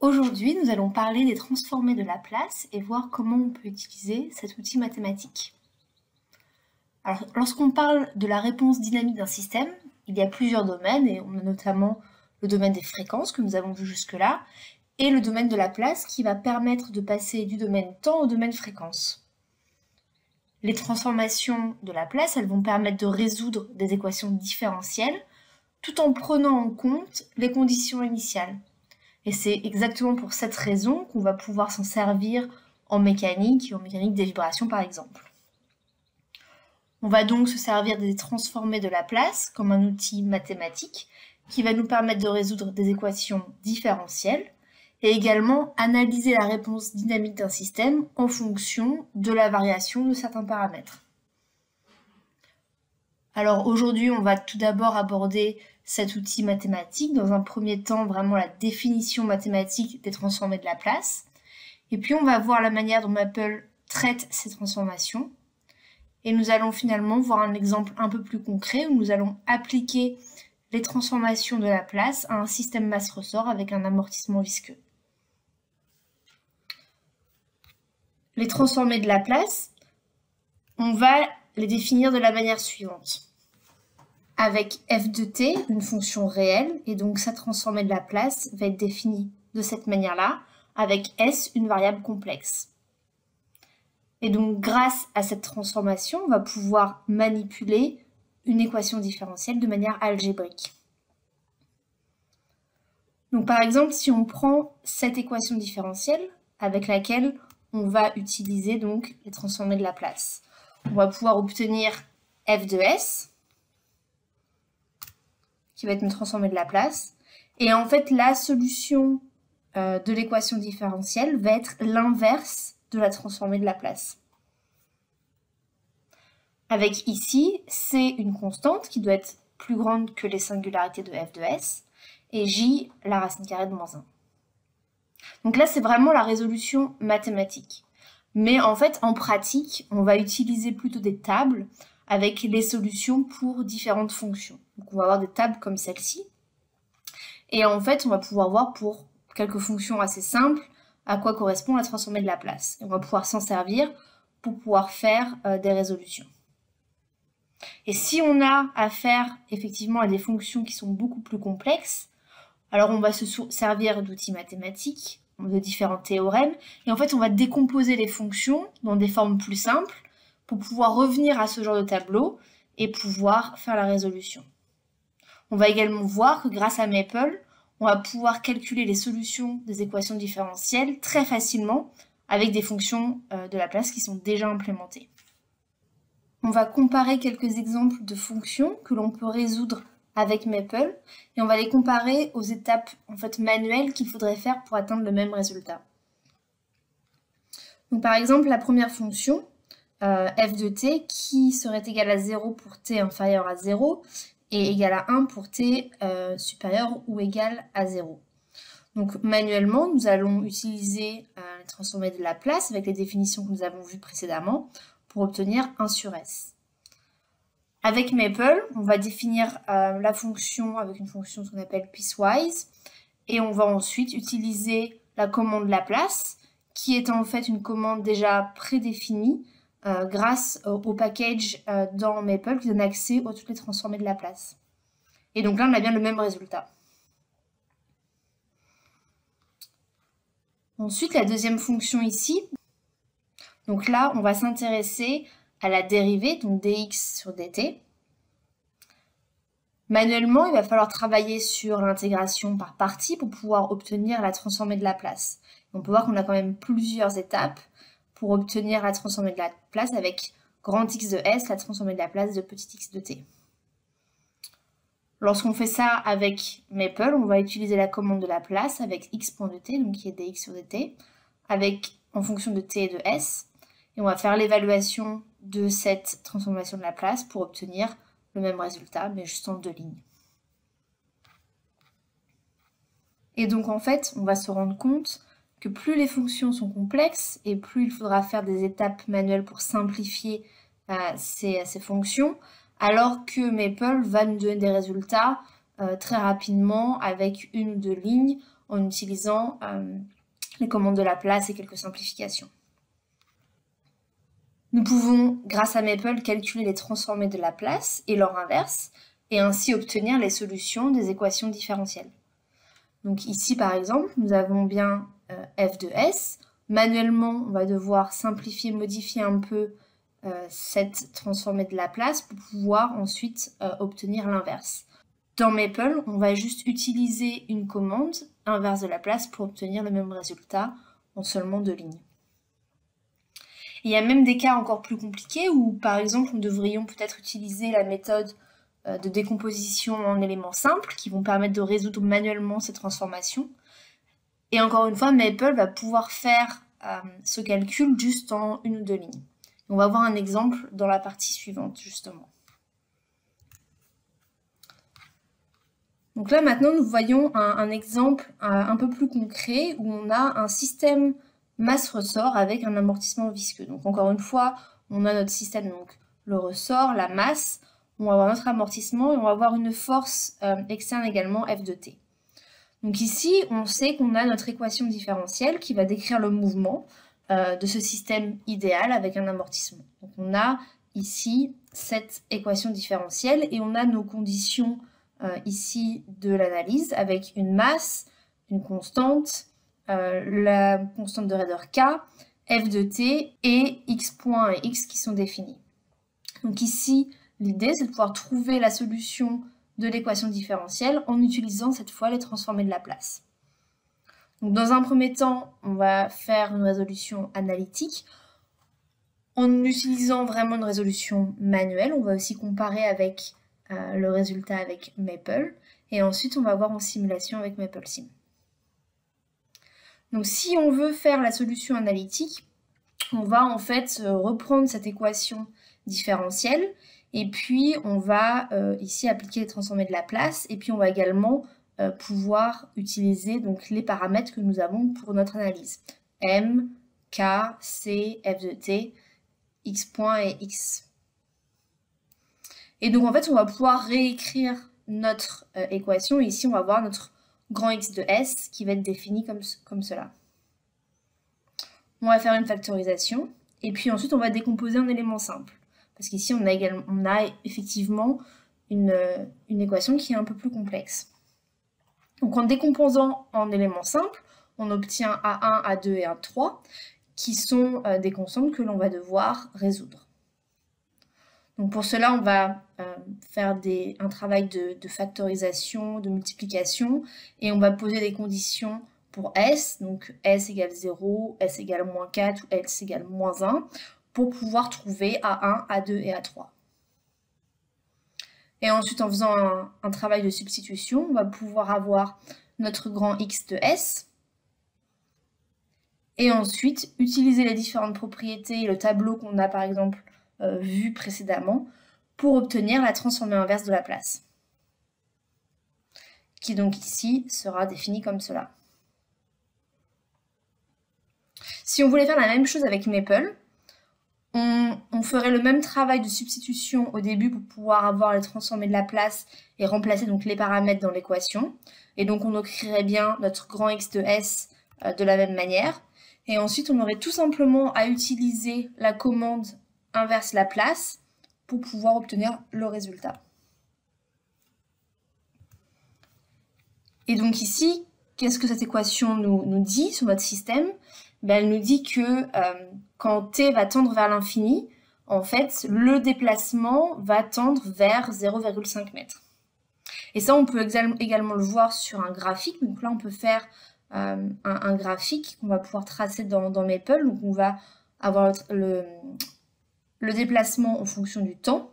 Aujourd'hui, nous allons parler des transformés de Laplace et voir comment on peut utiliser cet outil mathématique. Alors, lorsqu'on parle de la réponse dynamique d'un système, il y a plusieurs domaines, et on a notamment le domaine des fréquences que nous avons vu jusque-là, et le domaine de Laplace qui va permettre de passer du domaine temps au domaine fréquence. Les transformations de Laplace, elles vont permettre de résoudre des équations différentielles tout en prenant en compte les conditions initiales. Et c'est exactement pour cette raison qu'on va pouvoir s'en servir en mécanique et en mécanique des vibrations par exemple. On va donc se servir des transformés de Laplace comme un outil mathématique qui va nous permettre de résoudre des équations différentielles et également analyser la réponse dynamique d'un système en fonction de la variation de certains paramètres. Alors aujourd'hui, on va tout d'abord aborder cet outil mathématique. Dans un premier temps, vraiment la définition mathématique des transformés de Laplace. Et puis on va voir la manière dont Maple traite ces transformations. Et nous allons finalement voir un exemple un peu plus concret où nous allons appliquer les transformations de Laplace à un système masse-ressort avec un amortissement visqueux. Les transformés de Laplace, on va les définir de la manière suivante. Avec f de t, une fonction réelle, et donc sa transformée de Laplace va être définie de cette manière-là, avec s, une variable complexe. Et donc grâce à cette transformation, on va pouvoir manipuler une équation différentielle de manière algébrique. Donc par exemple, si on prend cette équation différentielle avec laquelle on va utiliser donc les transformés de Laplace, on va pouvoir obtenir f de s, qui va être une transformée de Laplace. Et en fait, la solution de l'équation différentielle va être l'inverse de la transformée de Laplace. Avec ici, c'est une constante qui doit être plus grande que les singularités de f de s, et j, la racine carrée de moins 1. Donc là, c'est vraiment la résolution mathématique. Mais en fait, en pratique, on va utiliser plutôt des tables avec les solutions pour différentes fonctions. Donc on va avoir des tables comme celle-ci. Et en fait, on va pouvoir voir pour quelques fonctions assez simples à quoi correspond la transformée de Laplace. Et on va pouvoir s'en servir pour pouvoir faire des résolutions. Et si on a affaire effectivement à des fonctions qui sont beaucoup plus complexes, alors on va se servir d'outils mathématiques, de différents théorèmes, et en fait on va décomposer les fonctions dans des formes plus simples pour pouvoir revenir à ce genre de tableau et pouvoir faire la résolution. On va également voir que grâce à Maple, on va pouvoir calculer les solutions des équations différentielles très facilement avec des fonctions de Laplace qui sont déjà implémentées. On va comparer quelques exemples de fonctions que l'on peut résoudre avec Maple et on va les comparer aux étapes en fait manuelles qu'il faudrait faire pour atteindre le même résultat. Donc par exemple, la première fonction, f de t, qui serait égal à 0 pour t inférieur à 0 et égal à 1 pour t supérieur ou égal à 0. Donc manuellement, nous allons utiliser les transformés de Laplace avec les définitions que nous avons vues précédemment pour obtenir 1 sur s. Avec Maple, on va définir la fonction avec une fonction qu'on appelle piecewise et on va ensuite utiliser la commande Laplace qui est en fait une commande déjà prédéfinie grâce au package dans Maple qui donne accès à toutes les transformées de Laplace. Et donc là, on a bien le même résultat. Ensuite, la deuxième fonction ici. Donc là, on va s'intéresser à la dérivée, donc dx sur dt. Manuellement, il va falloir travailler sur l'intégration par partie pour pouvoir obtenir la transformée de Laplace. On peut voir qu'on a quand même plusieurs étapes pour obtenir la transformée de Laplace avec grand X de s, la transformée de Laplace de petit x de t. Lorsqu'on fait ça avec Maple, on va utiliser la commande de Laplace avec x.dt, donc qui est dx sur dt, en fonction de t et de s. Et on va faire l'évaluation de cette transformation de Laplace pour obtenir le même résultat, mais juste en deux lignes. Et donc en fait, on va se rendre compte que plus les fonctions sont complexes et plus il faudra faire des étapes manuelles pour simplifier ces fonctions, alors que Maple va nous donner des résultats très rapidement avec une ou deux lignes en utilisant les commandes de Laplace et quelques simplifications. Nous pouvons, grâce à Maple, calculer les transformées de Laplace et leur inverse, et ainsi obtenir les solutions des équations différentielles. Donc ici, par exemple, nous avons bien f de s. Manuellement, on va devoir simplifier, modifier un peu cette transformée de Laplace pour pouvoir ensuite obtenir l'inverse. Dans Maple, on va juste utiliser une commande inverse de Laplace pour obtenir le même résultat en seulement 2 lignes. Il y a même des cas encore plus compliqués où, par exemple, nous devrions peut-être utiliser la méthode de décomposition en éléments simples qui vont permettre de résoudre manuellement ces transformations. Et encore une fois, Maple va pouvoir faire ce calcul juste en 1 ou 2 lignes. On va voir un exemple dans la partie suivante, justement. Donc là, maintenant, nous voyons un exemple un peu plus concret où on a un système masse-ressort avec un amortissement visqueux. Donc encore une fois, on a notre système, donc le ressort, la masse, on va avoir notre amortissement et on va avoir une force externe également, F de t. Donc ici, on sait qu'on a notre équation différentielle qui va décrire le mouvement de ce système idéal avec un amortissement. Donc on a ici cette équation différentielle et on a nos conditions ici de l'analyse avec une masse, une constante, la constante de raideur k, f de t et x point et x qui sont définis. Donc ici, l'idée c'est de pouvoir trouver la solution de l'équation différentielle en utilisant cette fois les transformées de Laplace. Donc dans un premier temps, on va faire une résolution analytique. En utilisant vraiment une résolution manuelle, on va aussi comparer avec le résultat avec Maple. Et ensuite, on va voir en simulation avec MapleSim. Donc si on veut faire la solution analytique, on va en fait reprendre cette équation différentielle et puis on va ici appliquer les transformées de Laplace et puis on va également pouvoir utiliser donc, les paramètres que nous avons pour notre analyse. M, K, C, F de t, x point et x. Et donc en fait on va pouvoir réécrire notre équation et ici on va voir notre grand X de S qui va être défini comme cela. On va faire une factorisation et puis ensuite on va décomposer en éléments simples. Parce qu'ici on a effectivement une équation qui est un peu plus complexe. Donc en décomposant en éléments simples, on obtient A1, A2 et A3 qui sont des constantes que l'on va devoir résoudre. Donc pour cela, on va faire un travail de factorisation, de multiplication, et on va poser des conditions pour S, donc S égale 0, S égale moins 4 ou S égale moins 1, pour pouvoir trouver A1, A2 et A3. Et ensuite, en faisant un travail de substitution, on va pouvoir avoir notre grand X de S, et ensuite utiliser les différentes propriétés et le tableau qu'on a par exemple vu précédemment pour obtenir la transformée inverse de Laplace, qui donc ici sera définie comme cela. Si on voulait faire la même chose avec Maple, on ferait le même travail de substitution au début pour pouvoir avoir les transformées de Laplace et remplacer donc les paramètres dans l'équation. Et donc on écrirait bien notre grand X de S de la même manière. Et ensuite on aurait tout simplement à utiliser la commande inverse Laplace pour pouvoir obtenir le résultat. Et donc ici, qu'est-ce que cette équation nous dit sur notre système? Elle nous dit que quand t va tendre vers l'infini, en fait, le déplacement va tendre vers 0,5 m. Et ça, on peut également le voir sur un graphique. Donc là, on peut faire un graphique qu'on va pouvoir tracer dans Maple. Donc on va avoir le déplacement en fonction du temps.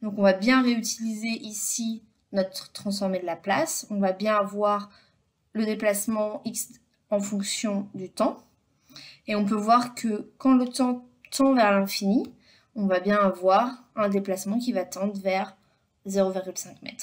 Donc on va bien réutiliser ici notre transformée de Laplace. On va bien avoir le déplacement x en fonction du temps. Et on peut voir que quand le temps tend vers l'infini, on va bien avoir un déplacement qui va tendre vers 0,5 m.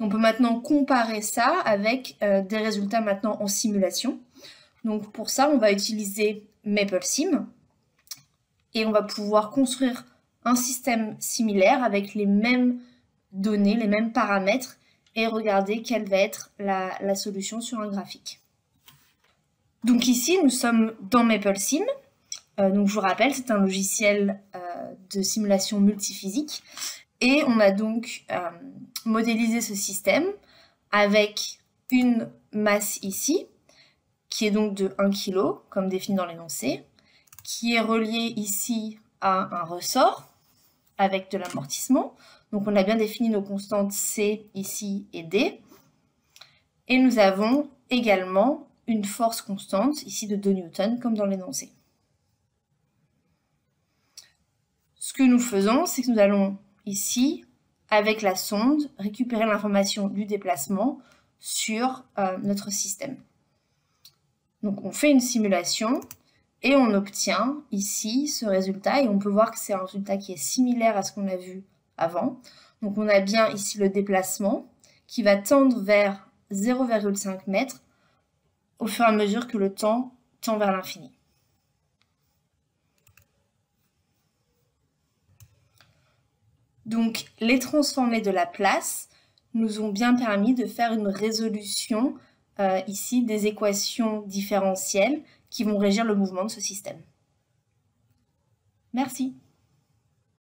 On peut maintenant comparer ça avec des résultats maintenant en simulation. Donc pour ça, on va utiliser MapleSim et on va pouvoir construire un système similaire avec les mêmes données, les mêmes paramètres et regarder quelle va être la solution sur un graphique. Donc ici, nous sommes dans MapleSim. Donc je vous rappelle, c'est un logiciel de simulation multiphysique. Et on a donc modélisé ce système avec une masse ici, qui est donc de 1 kg, comme défini dans l'énoncé, qui est reliée ici à un ressort avec de l'amortissement. Donc on a bien défini nos constantes C ici et D. Et nous avons également une force constante, ici de 2 newtons, comme dans l'énoncé. Ce que nous faisons, c'est que nous allons ici, avec la sonde, récupérer l'information du déplacement sur notre système. Donc on fait une simulation et on obtient ici ce résultat, et on peut voir que c'est un résultat qui est similaire à ce qu'on a vu avant. Donc on a bien ici le déplacement qui va tendre vers 0,5 mètres au fur et à mesure que le temps tend vers l'infini. Donc les transformés de Laplace nous ont bien permis de faire une résolution ici des équations différentielles qui vont régir le mouvement de ce système. Merci.